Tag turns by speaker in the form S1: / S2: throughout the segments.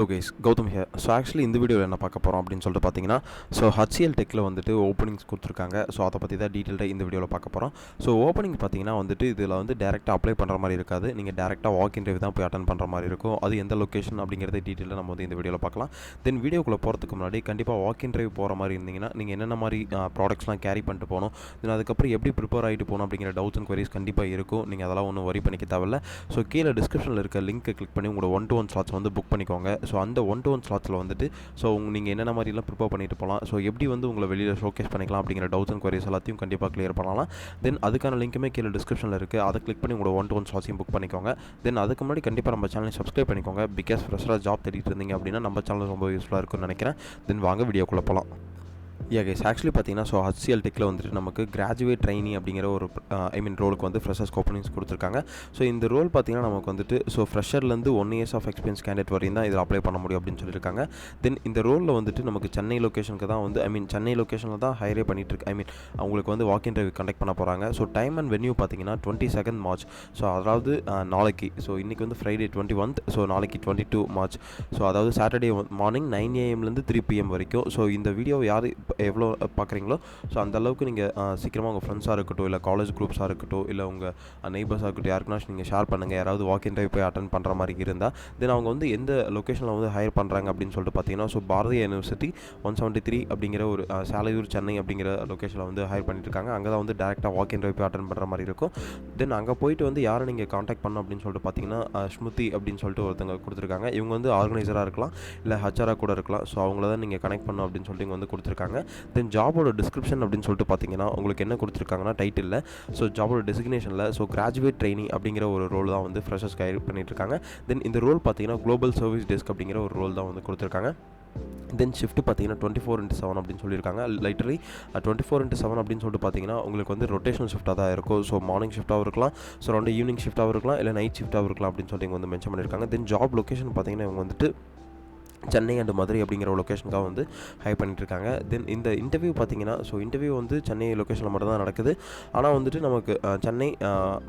S1: Hello guys, Gautham here. So actually இந்த வீடியோவில் என்ன பார்க்க போகிறோம் அப்படின்னு சொல்லிட்டு பார்த்தீங்கன்னா, ஸோ HCL டெக்கில் வந்துட்டு ஓப்பனிங்ஸ் கொடுத்துருக்காங்க. ஸோ அதை பற்றி தான் டீட்டெயில்டாக இந்த வீடியோவில் பார்க்க போகிறோம். ஸோ ஓப்பனிங் பார்த்தீங்கன்னா வந்துட்டு இதில் வந்து டேரெக்டாக அப்ளை பண்ணுற மாதிரி இருக்காது. நீங்கள் டேரெக்டாக வாக் இன்டர்வியூ தான் போய் அட்டன் பண்ணுற மாதிரி இருக்கும். அது எந்த லொக்கேஷன் அப்படிங்கிறத டீட்டெயிலாக நம்ம வந்து இந்த வீடியோவில் பார்க்கலாம். தென் வீடியோக்குள்ளே போகிறதுக்கு முன்னாடி கண்டிப்பாக வாக் இன்டர்வியூ போகிற மாதிரி இருந்தீங்கன்னா நீங்கள் என்னென்ன மாதிரி ப்ராடக்ட்ஸ்லாம் கேரி பண்ணிட்டு போகணும், தென் அதுக்கப்புறம் எப்படி ப்ரிப்பேர் ஆகிட்டு போகணும் அப்படிங்கிற டவுட்ஸ் அண்ட் குவரிஸ் கண்டிப்பாக இருக்கும். நீங்கள் அதெல்லாம் ஒன்றும் வரி பண்ணிக்க தேவையில்ல. ஸோ கீழே டிஸ்கிரிப்ஷனில் இருக்க லிங்க்கை கிளிக் பண்ணி உங்களோட 1-to-1 ஸ்லாட்ஸ் வந்து புக் பண்ணிக்கோங்க. ஸோ அந்த 1-to-1 ஸ்லாட்ஸில் வந்துட்டு ஸோ நீங்கள் என்னென்ன மாதிரிலாம் ப்ரிப்பேர் பண்ணிட்டு போகலாம், ஸோ எப்படி வந்து உங்களை வெளியில் ஷோகேஸ் பண்ணிக்கலாம் அப்படிங்கிற டவுட்ஸ் அண்ட் குவரிஸ் எல்லாத்தையும் கண்டிப்பாக கிளியர் பண்ணலாம். தென் அதுக்கான லிங்க்குமே கீழே டிஸ்கிரிப்ஷனில் இருக்குது. அதை கிளிக் பண்ணி உங்களோட 1-to-1 ஸ்லாட்ஸையும் புக் பண்ணிக்கோங்க. தென் அதுக்கு முன்னாடி கண்டிப்பாக நம்ம சேனலை சப்ஸ்கிரைப் பண்ணிக்கோங்க. பிகாஸ் ஃப்ரெஷ்ஷாக ஜாப் தேடிட்டு இருந்தீங்க அப்படின்னா நம்ம சேனல் ரொம்ப யூஸ்ஃபுல்லாக இருக்கும்னு நினைக்கிறேன். தென் வாங்க வீடியோக்குள்ளே போகலாம். கைஸ், ஆக்சுவலி பார்த்தீங்கன்னா ஸோ HCL டெக்கில் வந்துட்டு நமக்கு கிராஜுவேட் ட்ரைனி அப்படிங்கிற ஒரு ரோலுக்கு வந்து ஃப்ரெஷர்ஸ் ஓப்பனிங்ஸ் கொடுத்துருக்காங்க. ஸோ இந்த ரோல் பார்த்தீங்கன்னா நமக்கு வந்துட்டு ஸோ ஃப்ரெஷர்லேருந்து 1 years ஆஃப் எக்ஸ்பீரியன்ஸ் கேண்டிடேட் வரையும் தான் இதில் அப்ளை பண்ண முடியும் அப்படின்னு சொல்லியிருக்காங்க. தென் இந்த ரோலில் வந்துட்டு நமக்கு சென்னை லொக்கேஷனுக்கு தான் வந்து சென்னை லொக்கேஷனில் தான் ஹைரே பண்ணிட்டு இருக்கு. அவங்களுக்கு வந்து வாக் இன்டர்வியூ கண்டக்ட் பண்ண போகிறாங்க. ஸோ டைம் அண்ட் வென்யூ பார்த்தீங்கன்னா 22 March. ஸோ அதாவது நாளைக்கு, ஸோ இன்றைக்கி வந்து ஃப்ரைடே 21th, ஸோ நாளைக்கு 22 March. ஸோ அதாவது சாட்டர்டே மார்னிங் 9 AM -3 PM வரைக்கும். ஸோ இந்த வீடியோ யார் எவ்வளோ பார்க்குறீங்களோ ஸோ அந்த அளவுக்கு நீங்கள் சீக்கிரமாக உங்கள் ஃப்ரெண்ட்ஸாக இருக்கட்டும், இல்லை காலேஜ் குரூப்ஸாக இருக்கட்டும், இல்லை உங்கள் நெய்பர்ஸாக இருக்கட்டும், யாருக்குன்னா நீங்கள் ஷேர் பண்ணுங்கள். யாராவது வாக் இன்டர்வியூ போய் அட்டன் பண்ணுற மாதிரி இருந்தால் தென் அவங்க வந்து எந்த லொக்கேஷனில் வந்து ஹையர் பண்ணுறாங்க அப்படின்னு சொல்லிட்டு பார்த்தீங்கன்னா ஸோ பாரதிய யூனிவர்சிட்டி 173 அப்படிங்கிற ஒரு சாலையூர் சென்னை அப்படிங்கிற லொக்கேஷனில் வந்து ஹையர் பண்ணிட்டு இருக்காங்க. அங்கே தான் வந்து டேரெக்டாக வாக் இன்டர்வியூ போய் அட்டன் பண்ணுற மாதிரி இருக்கும். தென் அங்கே போயிட்டு வந்து யாரை நீங்கள் காண்டாக்ட் பண்ணணும் அப்படின்னு சொல்லிட்டு பார்த்தீங்கன்னா ஸ்மிருதி அப்படின்னு சொல்லிட்டு ஒருத்தங்க கொடுத்துருக்காங்க. இவங்க வந்து ஆர்கனைசராக இருக்கலாம், இல்லை ஹச்ஆராக கூட இருக்கலாம். ஸோ அவங்கள தான் நீங்கள் கனெக்ட் பண்ணணும் அப்படின்னு சொல்லிட்டு இங்கே வந்து கொடுத்துருக்காங்க. தென் ஜாபோட டிஸ்கிரிப்ஷன் அப்படின்னு சொல்லிட்டு பார்த்தீங்கன்னா உங்களுக்கு என்ன கொடுத்துருக்காங்கன்னா டைட்டில், ஸோ ஜாபோட டெசிக்னேஷனில் ஸோ கிராஜுவேட் ட்ரைனி அப்படிங்கிற ஒரு ரோல் தான் வந்து ஃப்ரெஷர்ஸ் ஹையர் பண்ணிட்டு இருக்காங்க. தென் இந்த ரோல் பார்த்தீங்கன்னா குளோபல் சர்வீஸ் டெஸ்க் அப்படிங்கிற ஒரு ரோல் தான் வந்து கொடுத்துருக்காங்க. தென் ஷிஃப்ட் பார்த்தீங்கன்னா 24/7 அப்படின்னு சொல்லியிருக்காங்க. லைட்டரலி 24/7 அப்படின்னு சொல்லிட்டு பார்த்தீங்கன்னா உங்களுக்கு வந்து ரொட்டேஷனல் ஷிஃப்ட்டாக தான் இருக்கும். ஸோ மார்னிங் ஷிஃப்ட்டாகவும் இருக்கலாம், ஸோ ரெண்டு ஈவினிங் ஷிஃப்ட்டாகவும் இருக்கலாம், இல்லை நைட் ஷிஃப்ட்டாகவும் இருக்கலாம் அப்படின்னு சொல்லிட்டு இங்கே வந்து மென்ஷன் பண்ணியிருக்காங்க. தென் ஜாப் லொக்கேஷன் பார்த்தீங்கன்னா இவங்க வந்துட்டு சென்னை அண்ட் மதுரை அப்படிங்கிற ஒரு லொக்கேஷனுக்காக வந்து ஹையர் பண்ணிட்டுருக்காங்க. தென் இந்த இன்டர்வியூ பார்த்தீங்கன்னா ஸோ இன்டர்வியூ வந்து சென்னை லொக்கேஷனில் மட்டும் தான் நடக்குது. ஆனால் வந்துட்டு நமக்கு சென்னை,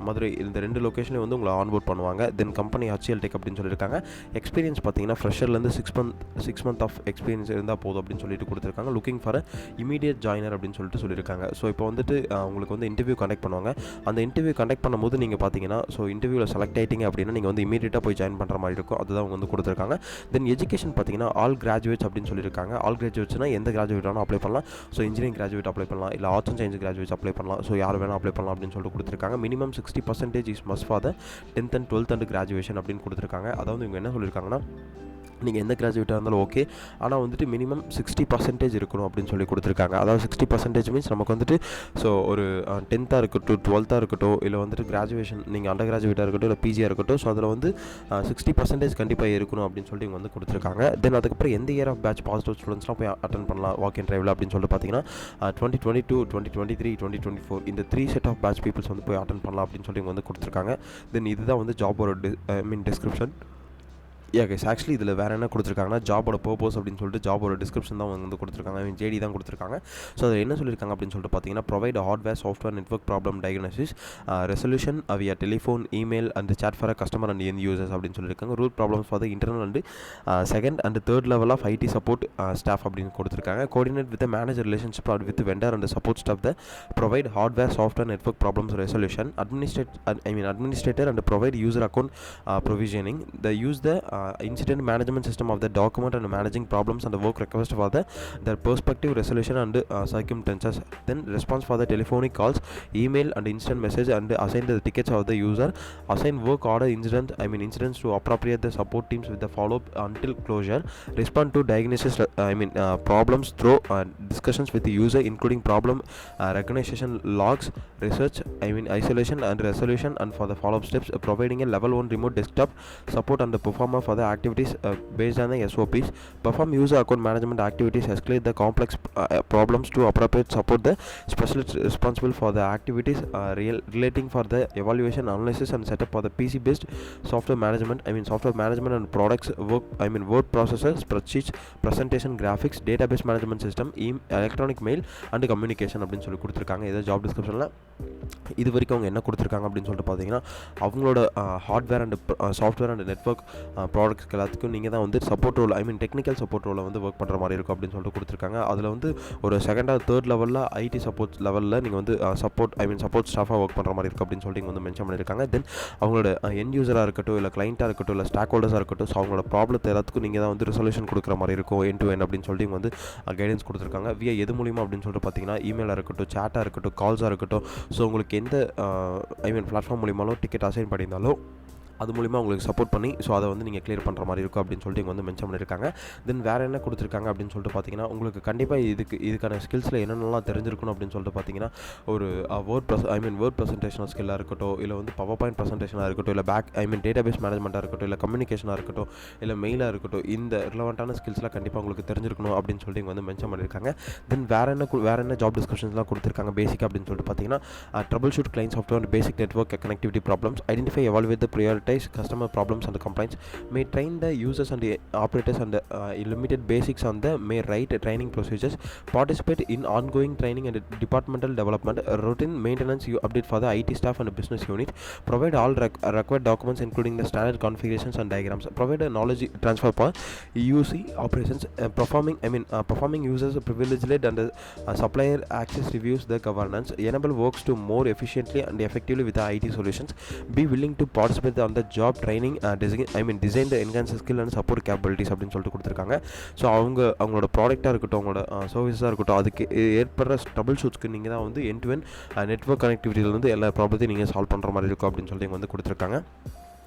S1: மதுரை இந்த 2 லொக்கேஷன்லேயும் வந்து உங்களை ஆன்போர்ட் பண்ணுவாங்க. தென் கம்பெனி HCL டெக் அப்படின்னு சொல்லியிருக்காங்க. எக்ஸ்பீரியன்ஸ் பார்த்தீங்கன்னா ஃப்ரெஷர்லேருந்து 6 month ஆஃப் எக்ஸ்பீரியன்ஸ் இருந்தால் போதும் அப்படின்னு சொல்லிட்டு கொடுத்துருக்காங்க. லுக்கிங் ஃபார் இமீடியட் ஜாயினர் அப்படின்னு சொல்லிட்டு சொல்லியிருக்காங்க. ஸோ இப்போ வந்துட்டு உங்களுக்கு வந்து இன்டர்வியூ கண்டக்ட் பண்ணுவாங்க. அந்த இன்டர்வியூ கண்டக்ட் பண்ணும்போது நீங்கள் பார்த்தீங்கன்னா ஸோ இன்டர்வியூவில் செலக்ட் ஆகிட்டீங்க அப்படின்னா நீங்கள் வந்து இமீடியட்டாக போய் ஜாயின் பண்ணுற மாதிரி இருக்கும். அதுதான் அவங்க வந்து கொடுத்துருக்காங்க. தென் எஜுகேஷன் பார்த்தீங்கன்னா ஆல் கிராஜுவேட்ஸ் அப்படின்னு சொல்லியிருக்காங்க. ஆல் கிராஜுவேட்ஸ்னா எந்த கிராஜுவேட் வேணால் அப்ளை பண்ணலாம். ஸோ இன்ஜினியரிங் கிராஜுவேட் அப்ளை பண்ணலாம், இல்லை arts and science graduates apply பண்ணலாம். ஸோ யார் வேணால் அப்ளை பண்ணலாம் அப்படின்னு சொல்லிட்டு கொடுத்துருக்காங்க. Minimum 60% is must for the 10th and 12th and graduation அப்படின்னு கொடுத்துருக்காங்க. அதாவது இவங்க என்ன சொல்லியிருக்காங்கன்னா நீங்கள் எந்த கிராஜுவேட்டாக இருந்தாலும் ஓகே, ஆனால் வந்துட்டு மினிமம் 60% இருக்கணும் அப்படின்னு சொல்லி கொடுத்துருக்காங்க. அதாவது 60% மீன்ஸ் நமக்கு வந்துட்டு ஸோ ஒரு 10th இருக்கட்டும், 12th இருக்கட்டும், இல்லை வந்துட்டு கிராஜுவேஷன் நீங்கள் அண்டர் கிராஜுவேட்டாக இருக்கட்டும், இல்லை பிஜியாக இருக்கட்டும், ஸோ அதில் வந்து 60% கண்டிப்பாக இருக்கணும் அப்படின்னு சொல்லிட்டு இவங்க வந்து கொடுத்துருக்காங்க. தென் அதுக்கப்புறம் எந்த இயர் ஆஃப் பேட்ச் பாசிட்டிவ் ஸ்டூடெண்ட்ஸ்லாம் போய் அட்டன் பண்ணலாம் வாக் இன் டிரைவில் அப்படின்னு சொல்லிட்டு பார்த்தீங்கன்னா 2022, 2023, 2024 இந்த 3 செட் ஆஃப் பேட்ச் பீப்புள்ஸ் வந்து போய் அட்டன் பண்ணலாம் அப்படின்னு சொல்லி இவங்க வந்து கொடுத்துருக்காங்க. தென் இதுதான் வந்து ஜாபோட டிஸ்கிரிப்ஷன். கைஸ், ஆக்சுவலி இதில் வேறு என்ன கொடுத்துருக்காங்கன்னா ஜாபோட பர்பஸ் அப்படின்னு சொல்லிட்டு ஜாபோட டிஸ்கிரிப்ஷன் தான் வந்து கொடுத்துருக்காங்க. ஜேடி தான் கொடுத்துருக்காங்க. ஸோ அதில் என்ன சொல்லியிருக்காங்க அப்படின்னு சொல்லிட்டு பார்த்தீங்கன்னா provide hardware software network problem diagnosis resolution via telephone, email and chat for customer and end users அப்படின்னு சொல்லியிருக்காங்க. Root problems for the internal and second and third level of IT support staff அப்படின்னு கொடுத்துருக்காங்க. Coordinate with manager relationship with vendor and support staff the provide hardware software network problems resolution administrator and provide user account provisioning, the use the incident management system of the document and managing problems and the work request for the perspective resolution and circumstances, then response for the telephonic calls, email and instant message, and assign the tickets of the user, assign work order incidents to appropriate the support teams with the follow-up until closure, respond to diagnosis problems through discussions with the user including problem recognition logs, research isolation and resolution, and for the follow-up steps providing a level 1 remote desktop support and the performer for the activities based on the SOPs, perform user account management activities, escalate the complex problems to appropriate support the specialist responsible for the activities relating for the evaluation, analysis and setup for the PC based software management and products work word processor, spreadsheets, presentation, graphics, database management system, electronic mail and communication அப்படின்னு சொல்லி கொடுத்துருக்காங்க. இதை job டிஸ்கிரிப்ஷனில் இது வரைக்கும் அவங்க என்ன கொடுத்துருக்காங்க அப்படின்னு சொல்லிட்டு பார்த்தீங்கன்னா, அவங்களோட hardware and software and network ப்ராடக்ட்ஸ்க்கு எல்லாத்துக்கும் நீங்கள் தான் வந்து support role, I mean technical support ரோலில் வந்து ஒர்க் பண்ணுற மாதிரி இருக்கும் அப்படின்னு சொல்லிட்டு கொடுத்துருக்காங்க. அதில் வந்து ஒரு செகண்ட் ஆர் தேர்ட் லெவலில் ஐடி சப்போர்ட் லெவலில் நீங்கள் வந்து சப்போர்ட் ஸ்டாஃபாக ஒர்க் பண்ணுற மாதிரி இருக்கும் அப்படின்னு சொல்லிட்டு இங்கே வந்து மென்ஷன் பண்ணியிருக்காங்க. தென் அவங்களோட எண்ட் யூஸராக இருக்கட்டும், இல்லை கிளைண்ட்டாக இருக்கட்டும், இல்லை ஸ்டாக் ஹோல்டர்ஸாக இருக்கட்டும், ஸோ அவங்களோட ப்ராப்ளத்தை எல்லாத்துக்கும் நீங்கள் தான் வந்து ரிசல்யூஷன் கொடுக்குற மாதிரி இருக்கும் எண்ட் டு எண்ட் அப்படின்னு சொல்லிட்டு இவங்க வந்து கைடன்ஸ் கொடுத்துருக்காங்க. வியா எது மூலியமாக அப்படின்னு சொல்லிட்டு பார்த்தீங்கன்னா, இமெயிலாக இருக்கட்டும், சேட்டாக இருக்கட்டும், கால்ஸாக இருக்கட்டும், ஸோ உங்களுக்கு எந்த பிளாட்ஃபார்ம் மூலியமாலும் டிக்கெட் அசைன் பண்ணியிருந்தாலும் அது மூலிமா உங்களுக்கு சப்போர்ட் பண்ணி ஸோ அதை வந்து நீங்கள் கிளியர் பண்ணுற மாதிரி இருக்கும் அப்படின்னு சொல்லிட்டு இங்கே வந்து மென்ஷன் பண்ணியிருக்காங்க. தென் வேறு என்ன கொடுத்துருக்காங்க அப்படின்னு சொல்லிட்டு பார்த்தீங்கன்னா, உங்களுக்கு கண்டிப்பாக இதுக்கான ஸ்கில்ஸில் என்னென்னலாம் தெரிஞ்சிருக்கணும் அப்படின்னு சொல்லிட்டு பார்த்தீங்கன்னா, ஒரு வேர்ட் ப்ரெசன்டேஷன் ஸ்கில்லாக இருக்கட்டும், இல்லை வந்து பவர் பாயிண்ட் ப்ரெசன்டேஷனாக இருக்கட்டும், இல்லை டேட்டாபேஸ் மேனேஜ்மெண்ட்டாக இருக்கட்டும், இல்லை கம்யூனிகேஷனாக இருக்கட்டும், இல்லை மெயிலாக இருக்கட்டும், இந்த ரிலவெண்ட்டான ஸ்கில்ஸ்லாம் கண்டிப்பாக உங்களுக்கு தெரிஞ்சிருக்கணும் அப்படின்னு சொல்லிட்டு இங்கே வந்து மென்ஷன் பண்ணியிருக்காங்க. தென் வேறு என்ன ஜாப் டிஸ்கிரிப்ஷன்ஸ்லாம் கொடுத்துருக்காங்க பேசிக்காக அப்படின்னு சொல்லிட்டு பார்த்தீங்கன்னா, trouble shoot client software and basic network connectivity problems, identify evaluate the priority customer problems and complaints, may train the users and the operators and limited basics on the may write training procedures, participate in ongoing training and departmental development, routine maintenance you update for the IT staff and business unit, provide all required documents including the standard configurations and diagrams, provide a knowledge transfer for UC operations, performing users privilege led and supplier access reviews the governance, enable works to more efficiently and effectively with the IT solutions, be willing to participate on the job training, design the enhance skill and support capabilities அப்படின்னு சொல்லிட்டு கொடுத்துருக்காங்க. So அவங்களோட ப்ராடக்டாக இருக்கட்டும், அவங்களோட சர்வீஸாக இருக்கட்டும், அதுக்கு ஏற்படுற ட்ரபிள் ஷூட்ஸ்க்கு நீங்கள் தான் வந்து எண்ட் டு எண்ட் நெட்வொர்க் கனெக்டிவிட்டியில் வந்து எல்லா ப்ராப்ளத்தையும் நீங்கள் சால்வ் பண்ணுற மாதிரி இருக்கும் அப்படின்னு சொல்லிட்டு இங்கே வந்து கொடுத்துருக்காங்க.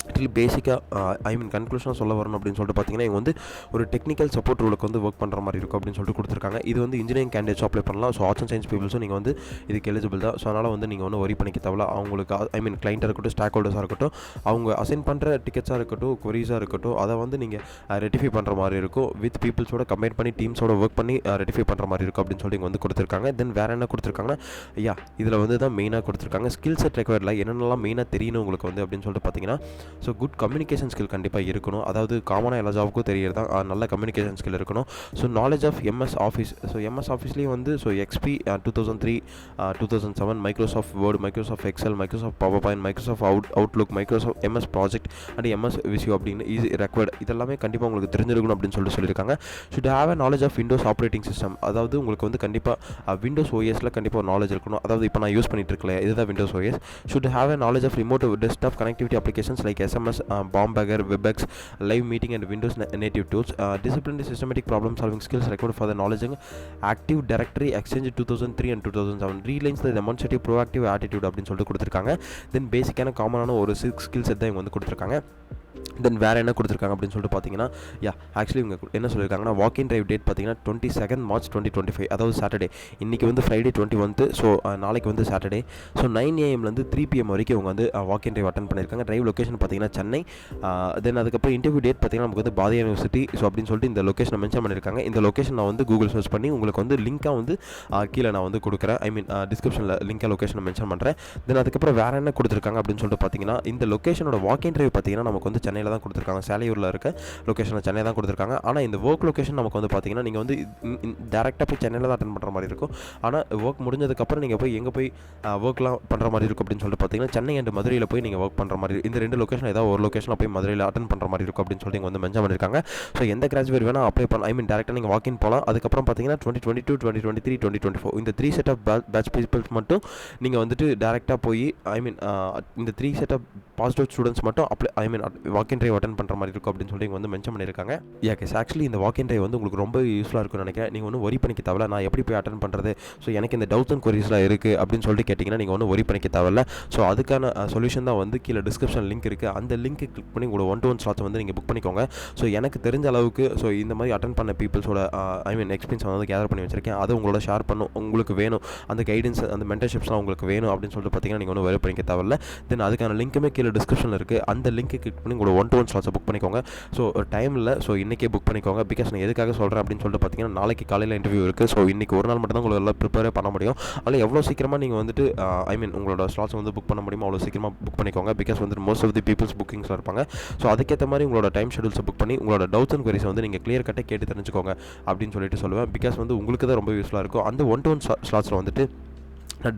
S1: ஆக்சுவலி பேசிக்காக கன்க்ளூஷனாக சொல்ல வரணும் அப்படின்னு சொல்லிட்டு பார்த்தீங்கன்னா, இவங்க வந்து ஒரு டெக்னிக்கல் சப்போர்ட் ரோலுக்கு வந்து ஒர்க் பண்ணுற மாதிரி இருக்கும் அப்படின்னு சொல்லிட்டு கொடுத்துருக்காங்க. இது வந்து இன்ஜினியரிங் கேண்டிடேட்ஸ் அப்ளை பண்ணலாம். ஸோ ஆர்ட்ஸ் அண்ட் சயின்ஸ் பீப்புள்ஸும் நீங்கள் வந்து இதுக்கு எலிஜிபிள் தான். ஸோ அதனால் வந்து நீங்கள் வந்து ஒரி பண்ணிக்க தேவையில்ல. அவங்களுக்கு கிளைண்ட்டாக இருக்கட்டும், ஸ்டாக் ஹோல்டர்ஸாக இருக்கட்டும், அவங்க அசைன் பண்ணுற டிக்கெட்ஸாக இருக்கட்டும், கொரிஸாக இருக்கட்டும், அதை வந்து நீங்கள் ரெட்டிஃபை பண்ணுற மாதிரி இருக்கும். வித் பீப்புள்ஸோட கம்பைன் பண்ணி டீம்ஸோட ஒர்க் பண்ணி ரெட்டிஃபை பண்ணுற மாதிரி இருக்கும் அப்படின்னு சொல்லி இங்கே வந்து கொடுத்துருக்காங்க. தென் வேறு என்ன கொடுத்துருக்காங்கன்னா, இதில் வந்து தான் மெயினாக கொடுத்துருக்காங்க ஸ்கில் செட் ரெக்வயர்டில் என்னென்னலாம் மெயினாக தெரியணும் உங்களுக்கு வந்து அப்படின்னு சொல்லிட்டு பார்த்தீங்கன்னா, ஸோ குட் கம்யூனிகேஷன் ஸ்கில் கண்டிப்பாக இருக்கணும். அதாவது காமனாக எல்லா ஜாபுக்கும் தெரியறது தான் நல்ல கம்யூனிகேஷன் ஸ்கில் இருக்கணும். So knowledge of MS office, so MS ஆஃபீஸ்லேயும் வந்து so XP 2003 2007, Microsoft Word, Microsoft Excel, Microsoft PowerPoint, Microsoft Outlook, Microsoft MS project and MS Visio அப்படின்னு ஈஸி ரெக்வயர்டு இதெல்லாமே கண்டிப்பாக உங்களுக்கு தெரிஞ்சிருக்கணும் அப்படின்னு சொல்லியிருக்காங்க. Should have a knowledge of Windows operating system, அதாவது உங்களுக்கு வந்து கண்டிப்பாக விண்டோஸ் OSல கண்டிப்பாக ஒரு நாலேஜ் இருக்கணும். அதாவது இப்போ நான் யூஸ் பண்ணிட்டு இருக்கல, இதுதான் windows OS. Should have a knowledge of remote desktop connectivity applications like SMS, Bombardier, WebEx, live meeting and Windows native tools, disciplined systematic problem solving skills required for the knowledge Active Directory Exchange 2003 and 2007, relines the demonstrative proactive attitude அப்படின்னு சொல்லிட்டு கொடுத்துருக்காங்க. தென் பேசிக்கான காமனான ஒரு 6 skill set தான் இவங்க வந்து கொடுத்துருக்காங்க. தென் வேறு என்ன கொடுத்துருக்காங்க அப்படின்னு சொல்லிட்டு பார்த்தீங்கன்னா, ஆக்சுவலி இவங்க என்ன சொல்லியிருக்காங்கன்னா, வாக்கின் டிரைவ் டேட் பார்த்தீங்கன்னா 22 மார்ச் 2025, அதாவது சாட்டர்டே. இன்றைக்கி வந்து ஃப்ரைடே 21, ஸோ நாளைக்கு வந்து Saturday. So 9 AM to 3 PM வரைக்கும் இவங்க வந்து வாக்கின் டிரைவ் அட்டன் பண்ணியிருக்காங்க. டிரைவ் லொக்கேஷன் பார்த்தீங்கன்னா சென்னை. தென் அதுக்கப்புறம் இன்டர்வியூ டேட் பார்த்தீங்கன்னா நமக்கு வந்து பாரதியார் யூனிவர்சிட்டி. ஸோ அப்படின்னு சொல்லிட்டு இந்த லொக்கேஷனை மென்ஷன் பண்ணியிருக்காங்க. இந்த லொக்கேஷன் நான் வந்து கூகுள் சர்ச் பண்ணி உங்களுக்கு வந்து லிங்காக வந்து கீழே நான் வந்து கொடுக்குறேன். டிஸ்கிரிப்ஷனில் லிங்காக லொக்கேஷனை மென்ஷன் பண்ணுறேன். தென் அதுக்கப்புறம் வேறு என்ன கொடுத்துருக்காங்க அப்படின்னு சொல்லிட்டு பார்த்தீங்கன்னா, இந்த லொக்கேஷனோட வாக்கின் டிரைவ் பார்த்தீங்கன்னா நமக்கு வந்து சென்னையில் தான் கொடுத்துருக்காங்க. சேலையூரில் இருக்க லொக்கேஷனில் சென்னை தான் கொடுத்துருக்காங்க. ஆனால் இந்த ஒர்க் லொக்கேஷன் நமக்கு வந்து பார்த்தீங்கன்னா, நீங்கள் வந்து டேரெக்டாக போய் சென்னையில் தான் அட்டன் பண்ணுற மாதிரி இருக்கும். ஆனால் ஒர்க் முடிஞ்சதுக்கப்புறம் நீங்கள் போய் எங்கே போய் ஒர்க்லாம் பண்ணுற மாதிரி இருக்கும் அப்படின்னு சொல்லிட்டு பார்த்தீங்கன்னா, சென்னை அண்ட் மதுரையில் போய் நீங்கள் ஒர்க் பண்ணுற மாதிரி, இந்த 2 லொக்கேஷன் ஏதாவது ஒரு லொக்கேஷனில் போய் மதுரையில் அட்டன் பண்ணுற மாதிரி இருக்கும் அப்படின்னு சொல்லி வந்து மென்ஷன் பண்ணியிருக்காங்க. ஸோ எந்த கிராஜுவேட் வேணால் அப்ளை பண்ண, டேரெக்டாக நீங்கள் வாக்கின் போகலாம். அதுக்கப்புறம் பார்த்தீங்கன்னா 2022, 2023, 2024 இந்த 3 செட் ஆஃப் பேட்ச் பீப்புள்ஸ் மட்டும் நீங்கள் வந்துட்டு டேரெக்டாக போய் இந்த 3 செட் ஆஃப் பாசிட்டிவ் ஸ்டூடெண்ட்ஸ் மட்டும் வாக்கின் டிரைவ் அட்டன் பண்ணுற மாதிரி இருக்கும் அப்படின்னு சொல்லி வந்து மென்ஷன் பண்ணியிருக்காங்க. ஆக்சுவலி இந்த வாக்கின் டிரைவ் வந்து உங்களுக்கு ரொம்ப யூஸ்ஃபுல்லாக இருக்கும்னு நினைக்கிறேன். நீங்கள் ஒன்றும் ஒரி பண்ணிக்க தேவையில்ல, நான் எப்படி போய் அட்டன் பண்ணுறது, ஸோ எனக்கு இந்த டவுட்ஸ் அண்ட் கொரிஸ்லாம் இருக்குது அப்படின்னு சொல்லிட்டு கேட்டிங்கன்னா நீங்கள் ஒன்றும் ஒரி பண்ணிக்க தேவையில்ல. ஸோ அதுக்கான சொல்யூஷன் தான் வந்து கீழே டிஸ்கிரிப்ஷன் லிங்க் இருக்குது. அந்த லிங்க்கு கிளிக் பண்ணி உங்களோட 1-to-1 ஸ்லாட்ஸ் வந்து நீங்கள் புக் பண்ணிக்கோங்க. ஸோ எனக்கு தெரிஞ்ச அளவுக்கு ஸோ இந்த மாதிரி அட்டன் பண்ண பீப்புள்ஸோட எக்ஸ்பீரியன்ஸ் வந்து கேதர் பண்ணி வச்சிருக்கேன். அதை உங்களோட ஷேர் பண்ணும். உங்களுக்கு வேணும் அந்த கைடன்ஸ், அந்த மென்டர்ஷிப்ஸ்லாம் உங்களுக்கு வேணும் அப்படின்னு சொல்லிட்டு பார்த்தீங்கன்னா நீங்கள் ஒன்றும் ஒரி பண்ணிக்க தேவையில்ல. தென் அதுக்கான லிங்க்குமே கீழே டிஸ்கிரிப்ஷனில் இருக்குது. அந்த லிங்க்கு கிளிக் பண்ணி உங்களோட 1-to-1 ஸ்லாட்ஸை புக் பண்ணிக்கோங்க. ஸோ டைம் இல்லை, ஸோ இன்றைக்கே புக் பண்ணிக்கோங்க. பிகாஸ் நான் எதுக்காக சொல்கிறேன் அப்படின்னு சொல்லிட்டு பார்த்தீங்கன்னா, நாளைக்கு காலையில் இன்டர்வியூ இருக்குது. ஸோ இன்றைக்கி ஒரு நாள் மட்டும் தான் உங்களை எல்லாம் ப்ரிப்பேரே பண்ண முடியும். அதில் எவ்வளோ சீக்கிரமாக நீங்கள் வந்துட்டு உங்களோட ஸ்லாட்ஸ் வந்து புக் பண்ண முடியுமோ அவ்வளோ சீக்கிரமாக புக் பண்ணிக்கோங்க. பிகாஸ் வந்து மோஸ்ட் ஆஃப் தி பீப்புள்ஸ் புக்கிங்ஸில் இருப்பாங்க. ஸோ அதுக்கேற்ற மாதிரி உங்களோட டைம் ஷெடியூல்ஸை புக் பண்ணி உங்களோட டவுட்ஸ் அண்ட் குவரிஸை வந்து நீங்கள் கிளியர் கட்டாக கேட்டு தெரிஞ்சுக்கோங்க அப்படின்னு சொல்லிட்டு சொல்லுவேன். பிகாஸ் வந்து உங்களுக்கு தான் ரொம்ப யூஸ்ஃபுல்லாக இருக்கும். அந்த 1-to-1 ஸ்லாட்ஸில் வந்துட்டு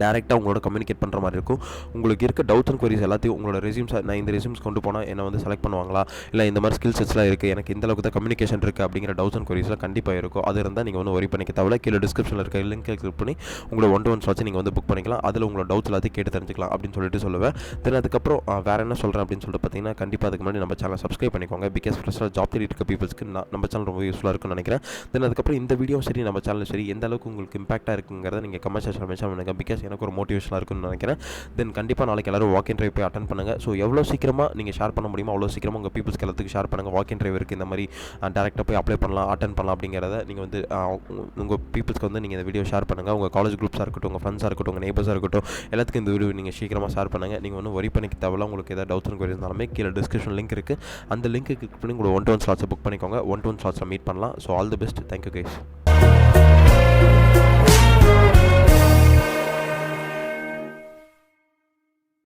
S1: டேரெக்டாக உங்களோட கம்யூனிகேட் பண்ணுற மாதிரி இருக்கும். உங்களுக்கு இருக்க டவுட்ஸ் அண்ட் queries எல்லாத்தையும் உங்களோட ரெஸ்யூம்ஸ் நான் இந்த ரெஸ்யூம்ஸ் கொண்டு போனால் என்னை வந்து செலக்ட் பண்ணுவாங்களா, இல்லை இந்த மாதிரி ஸ்கில் செட்ஸ்லாம் இருக்குது, எனக்கு இந்த அளவுக்கு தான் கம்யூனிகேஷன் இருக்குது அப்படிங்கிற டவுட்ஸ் அண்ட் queriesலாம் கண்டிப்பாக இருக்கும். அது இருந்தால் நீங்கள் வந்து ஒரி பண்ணிக்க தேவையில்ல. கீழே டிஸ்கிரிப்ஷனில் இருக்க லிங்க் கிளிக் பண்ணி உங்களோட 1-to-1 ஸ்லாட்ஸ் நீங்கள் வந்து புக் பண்ணிக்கலாம். அதில் உங்களோட டவுட்ஸ் எல்லாத்தையும் கேட்டு தெரிஞ்சுக்கலாம் அப்படின்னு சொல்லிட்டு சொல்லுவேன். தென் அதுக்கப்புறம் வேறு என்ன சொல்கிறேன் அப்படின்னு சொல்லிட்டு பார்த்தீங்கன்னா, கண்டிப்பாக அதுக்கு முன்னாடி நம்ம சேனல் சப்ஸ்கிரைப் பண்ணிக்கோங்க. பிகாஸ் ஃப்ரெஷ்ஷாக ஜாப் தேடி இருக்க பீப்புள்ஸ்க்கு நம்ம சேனல் ரொம்ப யூஸ்ஃபுல்லாக இருக்கும்னு நினைக்கிறேன். தென் அதுக்கப்புறம் இந்த வீடியோ சரி நம்ம சேனல் சரி எந்த அளவுக்கு உங்களுக்கு இம்பாக்டாக இருக்குங்கிறத நீங்கள் கமெண்ட் செக்ஷன் மென்ஷன் பண்ணுங்கள். பிகாஸ் எனக்கு ஒரு மோட்டிவேஷனாக இருக்குன்னு நினைக்கிறேன். தென் கண்டிப்பாக நாளைக்கு எல்லாரும் வாக் இன் ட்ரைவ் போய் அட்டன் பண்ணுங்கள். ஸோ எவ்வளோ சீக்கிரமாக நீங்கள் ஷேர் பண்ண முடியுமோ அவ்வளோ சீக்கிரமாக உங்கள் பீப்புள்ஸ்க்கு எல்லாத்துக்கும் ஷேர் பண்ணுங்கள். வாக் இன் ட்ரைவ் இருக்குது, இந்த மாதிரி டேரெக்டாக போய் அப்ளை பண்ணலாம், அட்டன் பண்ணலாம் அப்படிங்கிறத நீங்கள் வந்து உங்கள் பீப்புள்ஸ்க்கு வந்து நீங்கள் இந்த வீடியோ ஷேர் பண்ணுங்கள். உங்கள் காலேஜ் குரூப்ஸாக இருக்கட்டும், உங்கள் ஃப்ரெண்ட்ஸாக இருக்கட்டும், உங்கள் நெய்பர்ஸாக இருக்கட்டும், எல்லாத்துக்கும் இந்த வீடியோ நீங்கள் சீக்கிரமாக ஷேர் பண்ணுங்கள். நீங்கள் ஒன்றும் ஒரி பண்ணிக்க தேவையில்ல. உங்களுக்கு ஏதாவது டவுட்ஸ் அண்ட் queries இருந்தாலுமே கீழே டிஸ்கிரிப்ஷன் லிங்க் இருக்குது. அந்த லிங்க்கு கிளிக் பண்ணி உங்களோட 1-to-1 ஸ்லாட்ஸை புக் பண்ணிக்கோங்க. 1-to-1 ஸ்லாட்ஸில் மீட் பண்ணலாம். So all the best. Thank you guys.